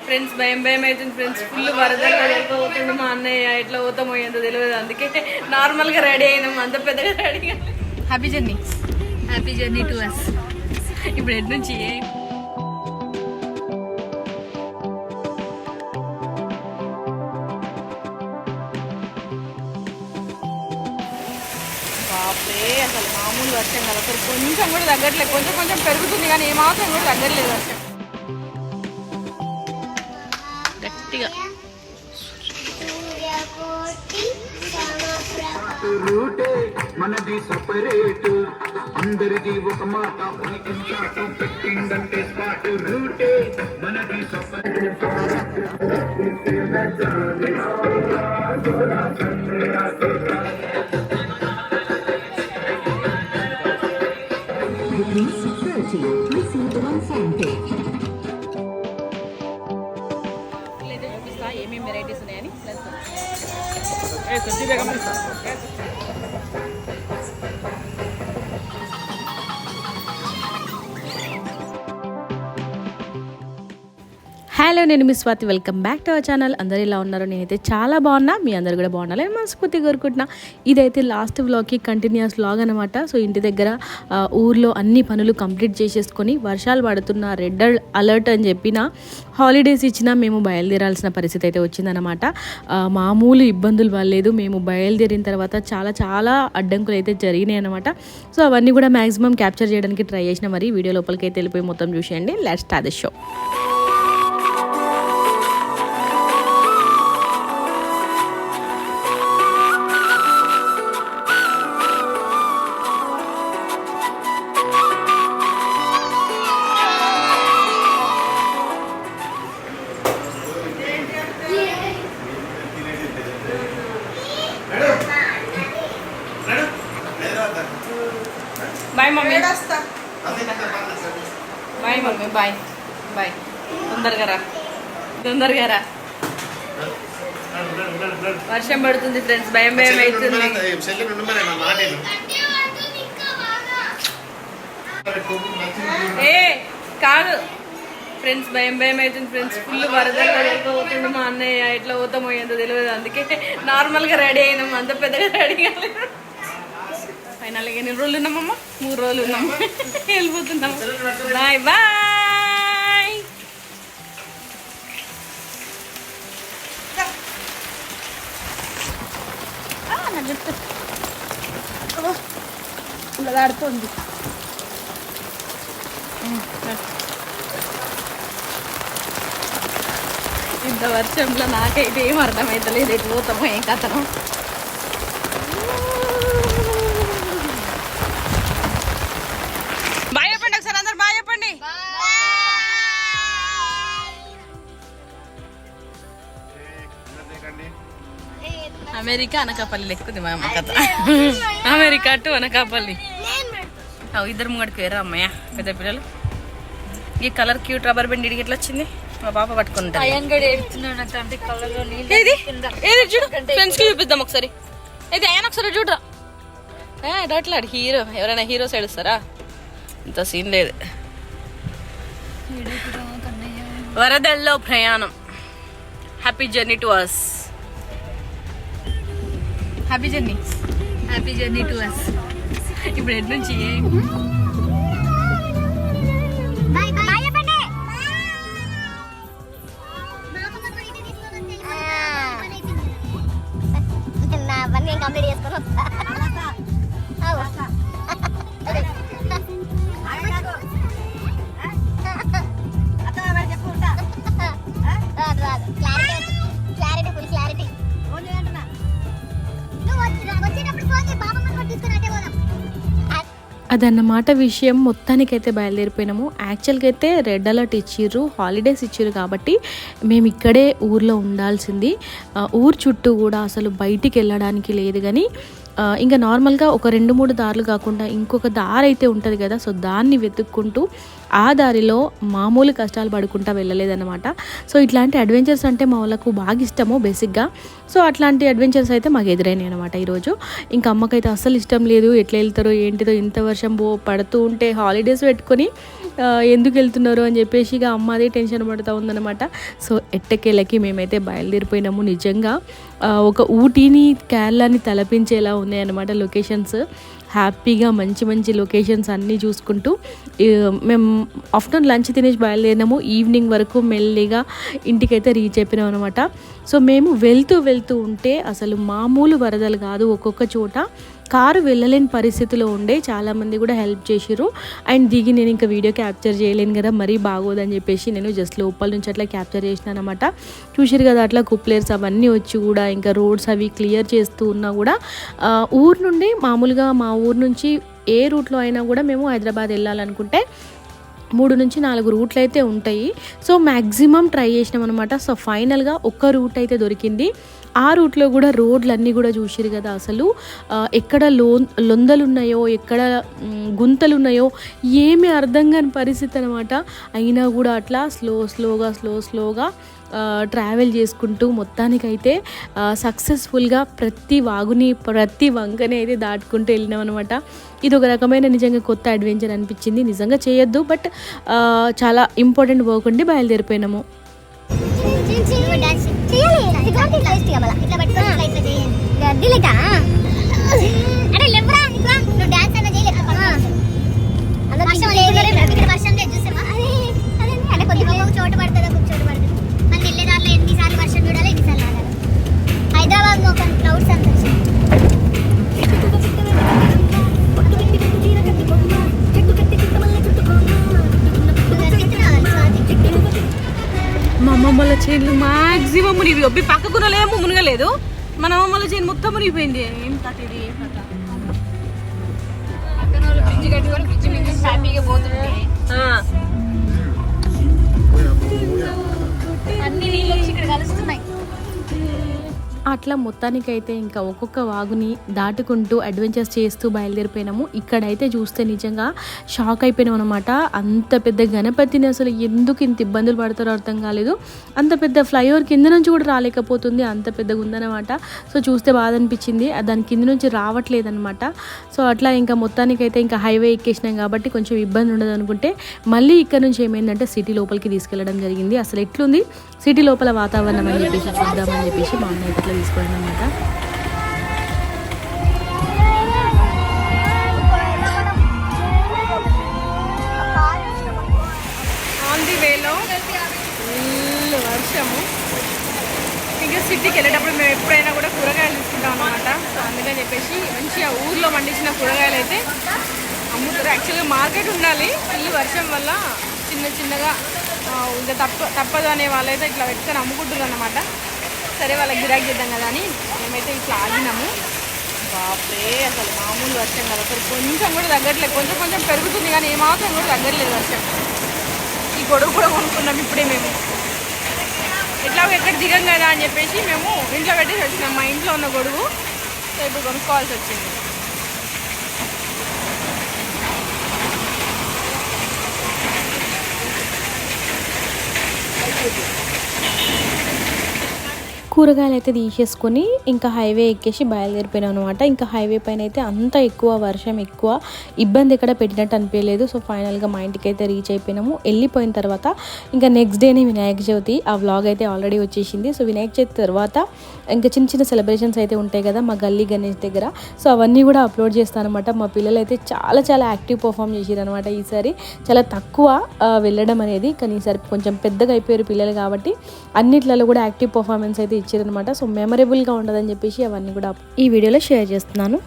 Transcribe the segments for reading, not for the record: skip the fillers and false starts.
Friends భయం భయం అవుతుంది ఫ్రెండ్స్. ఫుల్ వరదల్లో వెళ్ళిపోతుంది మా అన్నయ్య. ఎట్లా పోతామో ఏంటో తెలియదు, అందుకే నార్మల్గా రెడీ అయినాం, అంత పెద్దగా ready. Happy journey to us. ఇప్పుడు ఎటు నుంచి బాపే అసలు మామూలు వర్షం కదా, అసలు కొంచెం కూడా తగ్గట్లేదు. కొంచెం కొంచెం పెరుగుతుంది కానీ ఏమాత్రం కూడా తగ్గట్లేదు వర్షం. గట్టిగా రూటే మనది సపరేట్, అందరిది ఒక మాట పెట్టిందంటే స్పాట్. రూటే మనది సపరేట్. చూపిస్తా ఏమేమి వెరైటీస్ ఉన్నాయని. హలో, నేను మీ Swathi. Welcome back to our channel. అందరు ఇలా ఉన్నారు? నేనైతే చాలా బాగున్నా, మీ అందరు కూడా బాగుండాలని మనస్ఫూర్తిగా కోరుకుంటున్నా. ఇదైతే లాస్ట్ వ్లాగ్కి కంటిన్యూస్ వ్లాగ్ అనమాట. సో ఇంటి దగ్గర ఊర్లో అన్ని పనులు కంప్లీట్ చేసేసుకొని వర్షాలు పడుతున్న రెడ్ అలర్ట్ అని చెప్పిన హాలిడేస్ ఇచ్చినా మేము బయలుదేరాల్సిన పరిస్థితి అయితే వచ్చిందనమాట. మామూలు ఇబ్బందులు పడలేదు. మేము బయలుదేరిన తర్వాత చాలా చాలా అడ్డంకులు అయితే జరిగినాయి అనమాట. సో అవన్నీ కూడా మ్యాక్సిమం క్యాప్చర్ చేయడానికి ట్రై చేసిన. మరి వీడియో లోపలికి అయితే వెళ్ళిపోయి మొత్తం చూసేయండి. Let's start the show. Bye mummy. Bye mummy. Bye bye. తొందరగా రా. వర్షం పడుతుంది ఫ్రెండ్స్, భయం భయం అవుతుంది. ఏ కాదు ఫ్రెండ్స్, భయం భయం అవుతుంది ఫ్రెండ్స్. ఫుల్ వరదల్లో వెళ్ళిపోతుంది మా అన్నయ్య. ఎట్లా పోతామో ఏంటో తెలియదు, అందుకే నార్మల్గా రెడీ అయినాం, అంత పెద్దగా రెడీ కాలేదు. ఫైనల్గా ఎన్ని రోజులు ఉన్నామమ్మా? 3 రోజులు ఉన్నాము. వెళ్ళిపోతున్నాము. Bye bye. నా జుట్టు ఇలా ఆడుతుంది. ఇంత వర్షంలో నాకైతే ఏం అర్థమవుతలేదు, ఎటు పోతామో ఏం కథను. బాయ్ చెప్పండి ఒకసారి, అందరు బాయ్ చెప్పండి. అమెరికా అనకాపల్లి లెక్కుంది మా అమ్మ కథ. America to Anakapalli. ఇద్దరు ముంగడికి వేరా అమ్మయ్య పెద్ద పిల్లలు. ఈ కలర్ క్యూట్ రబ్బర్ బ్యాండ్ ఇడికి ఎట్లా వచ్చింది? మా పాప పట్టుకుంటా. ఫ్రెండ్స్ కి చూపిద్దాం ఒకసారి. అయితే ఆయన ఒకసారి చూడరా. అట్లాడు హీరో, ఎవరైనా హీరో సైడ్ వస్తారా? ఇంత సీన్ లేదు. వరదల్లో ప్రయాణం. Happy journey to us. Happy journey to us. ఇప్పుడు ఎటు నుంచి కంప్లీట్ చేసుకొని అదన్నమాట విషయం. మొత్తానికైతే బయలుదేరిపోయినాము. యాక్చువల్గా అయితే రెడ్ అలర్ట్ ఇచ్చిర్రు, హాలిడేస్ ఇచ్చిర్రు కాబట్టి మేము ఇక్కడే ఊర్లో ఉండాల్సింది. ఊరు చుట్టూ కూడా అసలు బయటికి వెళ్ళడానికి లేదు. కానీ ఇంకా నార్మల్గా ఒక 2-3 దారులు కాకుండా ఇంకొక దారి అయితే ఉంటుంది కదా, సో దాన్ని వెతుక్కుంటూ ఆ దారిలో మామూలు కష్టాలు పడుకుంటా వెళ్ళలేదన్నమాట. సో ఇట్లాంటి అడ్వెంచర్స్ అంటే మా వాళ్ళకు బాగా ఇష్టము బేసిక్గా. సో అట్లాంటి అడ్వెంచర్స్ అయితే మాకు ఎదురైనాయి అనమాట ఈరోజు. ఇంకా అమ్మకైతే అస్సలు ఇష్టం లేదు, ఎట్లా వెళ్తారో ఏంటిదో, ఇంత వర్షం పడుతూ ఉంటే హాలిడేస్ పెట్టుకొని ఎందుకు వెళ్తున్నారు అని చెప్పేసి ఇక అమ్మ అదే టెన్షన్ పడుతూ ఉందన్నమాట. సో ఎట్టకేళ్ళకి మేమైతే బయలుదేరిపోయినాము. నిజంగా ఒక ఊటీని కేరళని తలపించేలా ఉన్నాయన్నమాట లొకేషన్స్. హ్యాపీగా మంచి మంచి లొకేషన్స్ అన్నీ చూసుకుంటూ మేము ఆఫ్టర్నూన్ లంచ్ తినేసి బయలుదేరినాము. ఈవినింగ్ వరకు మెల్లిగా ఇంటికైతే రీచ్ అయిపోయినాం అనమాట. సో మేము వెళ్తూ ఉంటే అసలు మామూలు వరదలు కాదు, ఒక్కొక్క చోట కారు వెళ్ళలేని పరిస్థితిలో ఉండే. చాలామంది కూడా హెల్ప్ చేసిర్రు. అండ్ దిగి నేను ఇంకా వీడియో క్యాప్చర్ చేయలేను కదా, మరీ బాగోదని చెప్పేసి నేను జస్ట్ లోపల నుంచి అట్లా క్యాప్చర్ చేసినాను అనమాట. చూసిరు కదా అట్లా కుప్లేర్స్ అవన్నీ వచ్చి కూడా ఇంకా రోడ్స్ అవి క్లియర్ చేస్తూ ఉన్నా కూడా ఊరు నుండి మామూలుగా మా ఊరు నుంచి ఏ రూట్లో అయినా కూడా మేము హైదరాబాద్ వెళ్ళాలనుకుంటే 3 నుంచి 4 రూట్లు అయితే ఉంటాయి. సో మ్యాక్సిమం ట్రై చేసినాం అనమాట. సో ఫైనల్గా ఒక్క రూట్ అయితే దొరికింది. ఆ రూట్లో కూడా రోడ్లన్నీ కూడా చూసిరు కదా, అసలు ఎక్కడ లొందలు ఉన్నాయో, ఎక్కడ గుంతలు ఉన్నాయో ఏమీ అర్థం కాని పరిస్థితి అనమాట. అయినా కూడా అట్లా స్లోగా ట్రావెల్ చేసుకుంటూ మొత్తానికైతే సక్సెస్ఫుల్గా ప్రతి వాగుని ప్రతి వంకని అయితే దాటుకుంటూ వెళ్ళినాం అనమాట. ఇది ఒక రకమైన నిజంగా కొత్త అడ్వెంచర్ అనిపించింది. నిజంగా చేయొద్దు, బట్ చాలా ఇంపార్టెంట్ వర్క్ ఉండి బయలుదేరిపోయినాము. మా అమ్మమ్మల చేనులు మ్యాక్సిమం మునిగి ఒప్పి పక్కకునలేమో మునగలేదు. మన అమ్మమ్మల చేను మొత్తం మునిగిపోయింది. ఏం కథ ఇది, ఏం కథ. అన్ని నీళ్ళు వచ్చి ఇక్కడ కలుస్తున్నాయి. అట్లా మొత్తానికైతే ఇంకా ఒక్కొక్క వాగుని దాటుకుంటూ అడ్వెంచర్స్ చేస్తూ బయలుదేరిపోయినాము. ఇక్కడైతే చూస్తే నిజంగా షాక్ అయిపోయినాం అనమాట. అంత పెద్ద గణపతిని అసలు ఎందుకు ఇంత ఇబ్బందులు పడతారో అర్థం కాలేదు. అంత పెద్ద ఫ్లైఓవర్ కింద నుంచి కూడా రాలేకపోతుంది, అంత పెద్దగా ఉందన్నమాట. సో చూస్తే బాధ అనిపించింది, దాని కింద నుంచి రావట్లేదు అనమాట. సో అట్లా ఇంకా మొత్తానికైతే ఇంకా హైవే ఎక్కేసినాం కాబట్టి కొంచెం ఇబ్బంది ఉండదు అనుకుంటే మళ్ళీ ఇక్కడ నుంచి ఏమైందంటే సిటీ లోపలికి తీసుకెళ్ళడం జరిగింది. అసలు ఎట్లుంది సిటీ లోపల వాతావరణం అని చెప్పేసి చూద్దామని చెప్పేసి మా అన్నయ్య ఇట్లా తీసుకోవడం అనమాట. ఆన్ ది వేలో ఫుల్ వర్షము. ఇంకా సిటీకి వెళ్ళేటప్పుడు మేము ఎప్పుడైనా కూడా కూరగాయలు తీసుకుంటాం అనమాట. సో అందుకని చెప్పేసి మంచిగా ఊర్లో పండించిన కూరగాయలు అయితే అమ్ముతారు. యాక్చువల్గా మార్కెట్ ఉండాలి, ఈ వర్షం వల్ల చిన్నగా ఇంకా తప్పదు అనే వాళ్ళైతే ఇట్లా పెట్టుకొని అమ్ముకుంటున్నారు అనమాట. సరే వాళ్ళకి గిరాకీ చేద్దాం కదా అని మేమైతే ఇట్లా ఆగినాము. బాప్రే అసలు మామూలు వర్షం కదా, అసలు కొంచెం కూడా తగ్గట్లేదు. కొంచెం పెరుగుతుంది కానీ ఏమాత్రం కూడా తగ్గట్లేదు వర్షం. ఈ గొడుగు కూడా కొనుక్కున్నాం ఇప్పుడే మేము. ఎట్లా ఎక్కడ దిగం కదా అని చెప్పేసి మేము ఇంట్లో పెట్టేసి వచ్చినాం. మా ఇంట్లో ఉన్న గొడుగు సో ఇప్పుడు కొనుక్కోవాల్సి వచ్చింది. కూరగాయలు అయితే తీసేసుకొని ఇంకా హైవే ఎక్కేసి బయలుదేరిపోయినాం అనమాట. ఇంకా హైవే పైన అయితే అంత ఎక్కువ వర్షం, ఎక్కువ ఇబ్బంది ఎక్కడ పెట్టినట్టు అనిపించలేదు. సో ఫైనల్గా మా ఇంటికి అయితే రీచ్ అయిపోయినాము. వెళ్ళిపోయిన తర్వాత ఇంకా నెక్స్ట్ డేనే వినాయక చవితి. ఆ వ్లాగ్ అయితే ఆల్రెడీ వచ్చేసింది. సో వినాయక చవితి తర్వాత ఇంకా చిన్న సెలబ్రేషన్స్ అయితే ఉంటాయి కదా మా గల్లీ గణేష్ దగ్గర. సో అవన్నీ కూడా అప్లోడ్ చేస్తాను అనమాట. మా పిల్లలు అయితే చాలా యాక్టివ్ పర్ఫామ్ చేసారు అనమాట. ఈసారి చాలా తక్కువ వెళ్ళడం అనేది, కానీ ఈసారి కొంచెం పెద్దగా అయిపోయారు పిల్లలు కాబట్టి అన్నిట్లలో కూడా యాక్టివ్ పర్ఫార్మెన్స్ అయితే ఇచ్చారనమాట. సో మెమరబుల్గా ఉండదని చెప్పేసి అవన్నీ కూడా ఈ వీడియోలో షేర్ చేస్తున్నాను.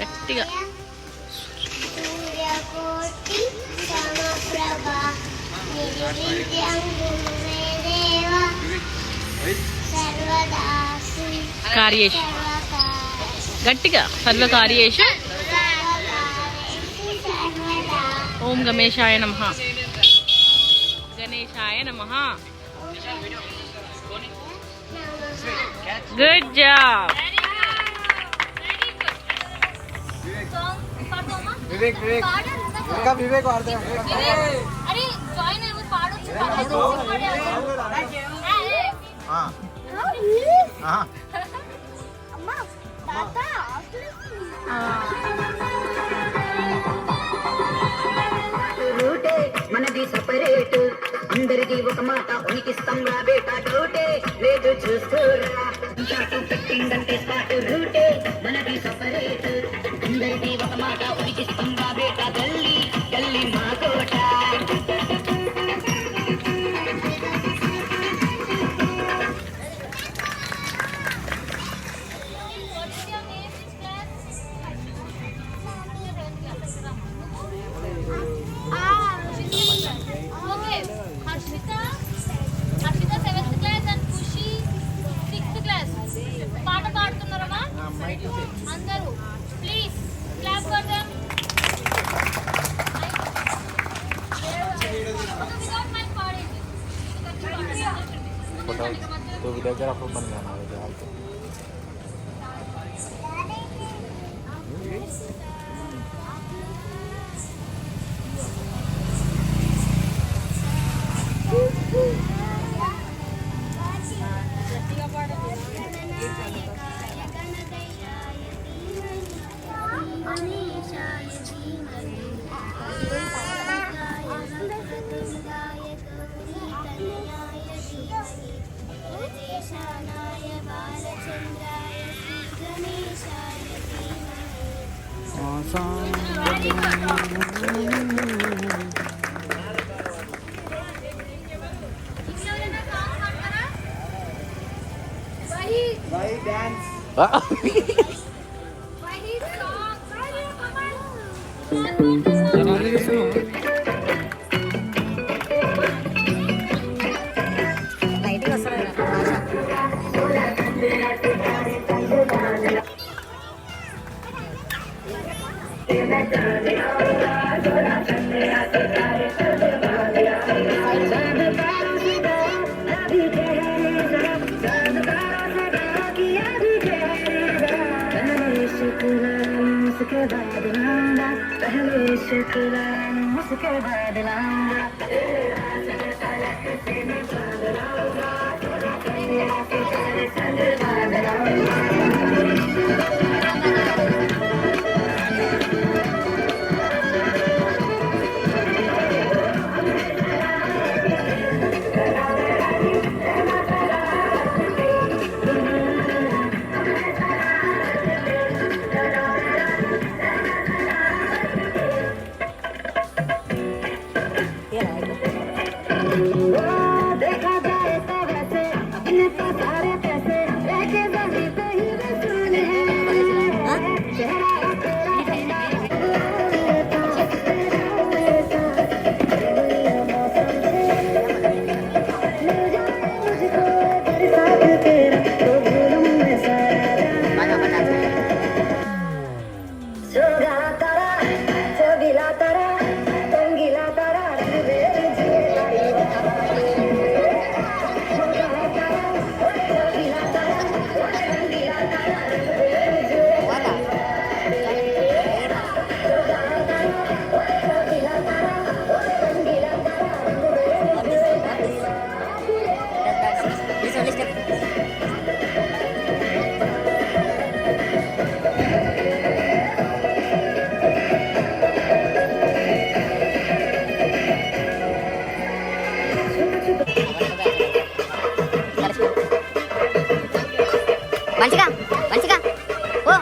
గట్టిగా కార్యేష్ గట్టిగా సర్వకార్యేషు ఓం గమేశాయ నమః. శివాయ నమః. Good job. వివేక్ ఇంకా వివేక్ వాడతాం. అరే జాయిన్ అయ్యి పాడొచ్చు. అమ్మా తాత రూటే మనది సపరేట్ అందరిది ఒక మాట ఉనికిస్తాం రా బేటా డౌటే లేదు చూసుకోరా చాటు పెట్టిందంటే స్పాట్ రూటే మనది సపరేట్ అందరిది ఒక మాట ఉనికిస్తాం రా బేటా గల్లీ గల్లీ మా కోట okay Harshitha 7th class and Khushi 6th class పాట పాడుతున్నారమ్మా అందరూ please clap for them without mic పాడండి तो దగ్గర అప్పుడు పని కాదు మంచిగా మంచిగా ఓ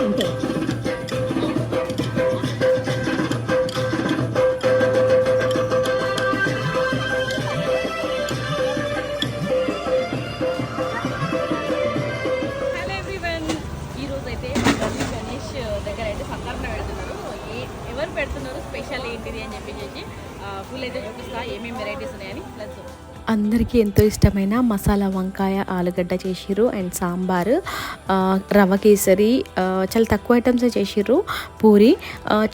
అంతే. హలో ఎవ్రీవన్, ఈరోజు అయితే గణేష్ దగ్గర అయితే సంకరణ పెడుతున్నారు. ఎవరు పెడుతున్నారు, స్పెషల్ ఏంటిది అని చెప్పేసి ఫుల్ అయితే చూపిస్తా ఏమేమి వెరైటీస్ ఉన్నాయని. ప్లస్ అందరికీ ఎంతో ఇష్టమైన మసాలా వంకాయ ఆలుగడ్డ చేసిర్రు అండ్ సాంబారు, రవ్వ కేసరి, చాలా తక్కువ ఐటమ్స్ చేసిర్రు, పూరి.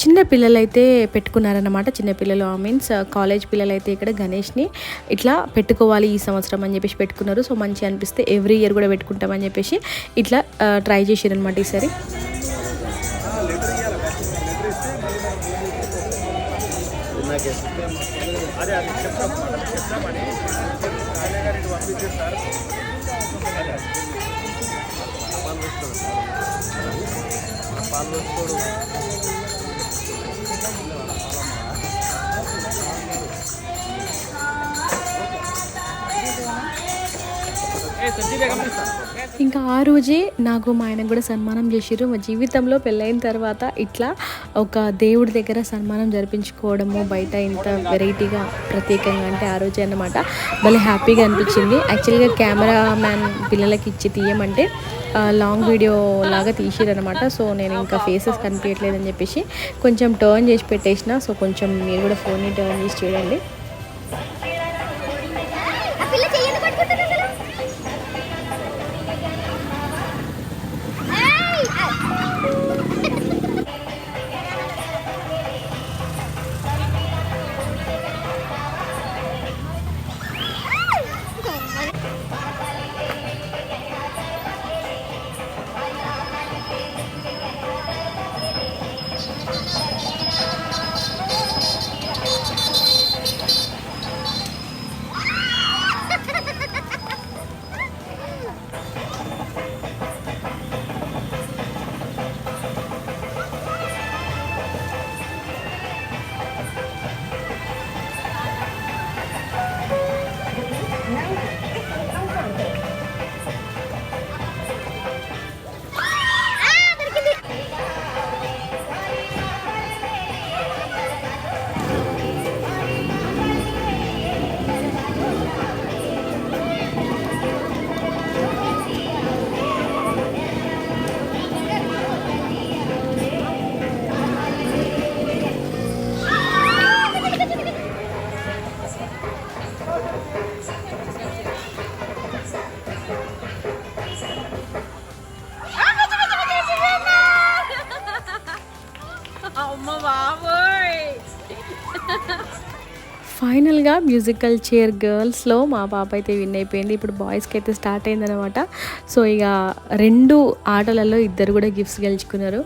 చిన్న పిల్లలు అయితే పెట్టుకున్నారన్నమాట. చిన్నపిల్లలు మీన్స్ కాలేజ్ పిల్లలు అయితే ఇక్కడ గణేష్ని ఇట్లా పెట్టుకోవాలి ఈ సంవత్సరం అని చెప్పేసి పెట్టుకున్నారు. సో మంచి అనిపిస్తే ఎవ్రీ ఇయర్ కూడా పెట్టుకుంటామని చెప్పేసి ఇట్లా ట్రై చేసిర్రు అనమాట ఈసారి. ఇంకా ఆ రోజే నాకు మా ఆయనకు కూడా సన్మానం చేసిర్రు. మా జీవితంలో పెళ్ళైన తర్వాత ఇట్లా ఒక దేవుడి దగ్గర సన్మానం జరిపించుకోవడము బయట ఇంత వెరైటీగా ప్రత్యేకంగా అంటే ఆ రోజే అన్నమాట. భలే హ్యాపీగా అనిపించింది. యాక్చువల్గా కెమెరా మ్యాన్ పిల్లలకి ఇచ్చి తీయమంటే లాంగ్ వీడియో లాగా తీసిరనమాట. సో నేను ఇంకా ఫేసెస్ కనిపించట్లేదని చెప్పేసి కొంచెం టర్న్ చేసి పెట్టేసిన. సో కొంచెం మీరు కూడా ఫోన్ని టర్న్ చేసి చూడండి. ఆ పిల్ల చెయ్యని పట్టుకుంటుంది అసలు. ఫైనల్గా మ్యూజికల్ చైర్ గర్ల్స్లో మా పాప అయితే విన్ అయిపోయింది. ఇప్పుడు బాయ్స్కి అయితే స్టార్ట్ అయిందనమాట. సో ఇక 2 ఆటలలో ఇద్దరు కూడా గిఫ్ట్స్ గెలుచుకున్నారు.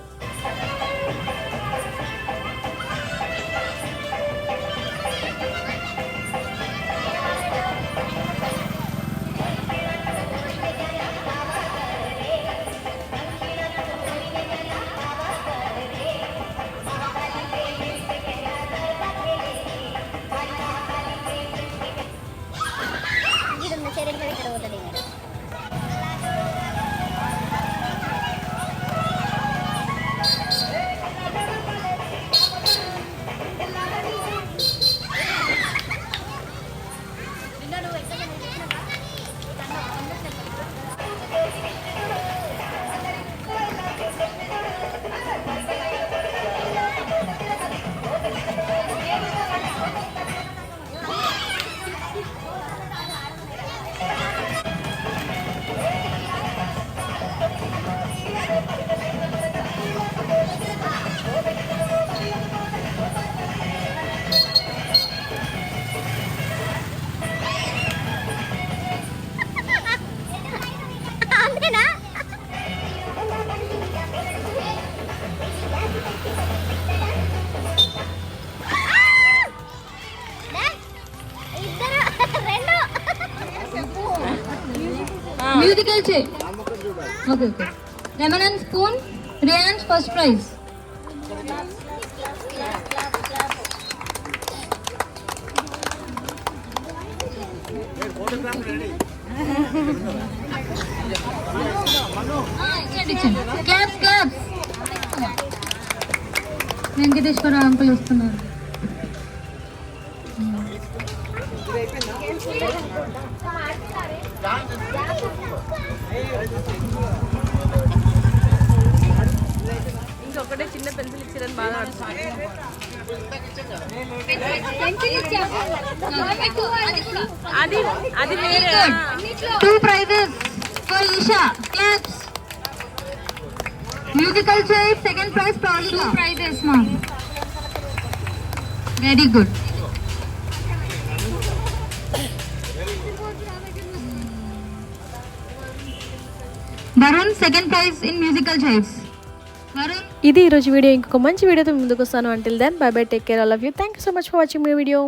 Musical chair. Okay. Lemon and spoon. Ryan's first prize. Claps. Venkateswara uncle వస్తున్నారు. ఇంకొకటే చిన్న పెన్సిల్ ఇచ్చారని బాగా అది అది వేరే 2 prizes for Isha. Claps. Musical chair, second prize Pravalika. 2 prizes, ma'am. Very good. Varun, second prize in musical chairs. Varun. ఇది ఈరోజు video. ఇంకొక మంచి వీడియోతో ముందుకు వస్తాను. Until then bye bye, take care all of you. Thank you so much for watching my video.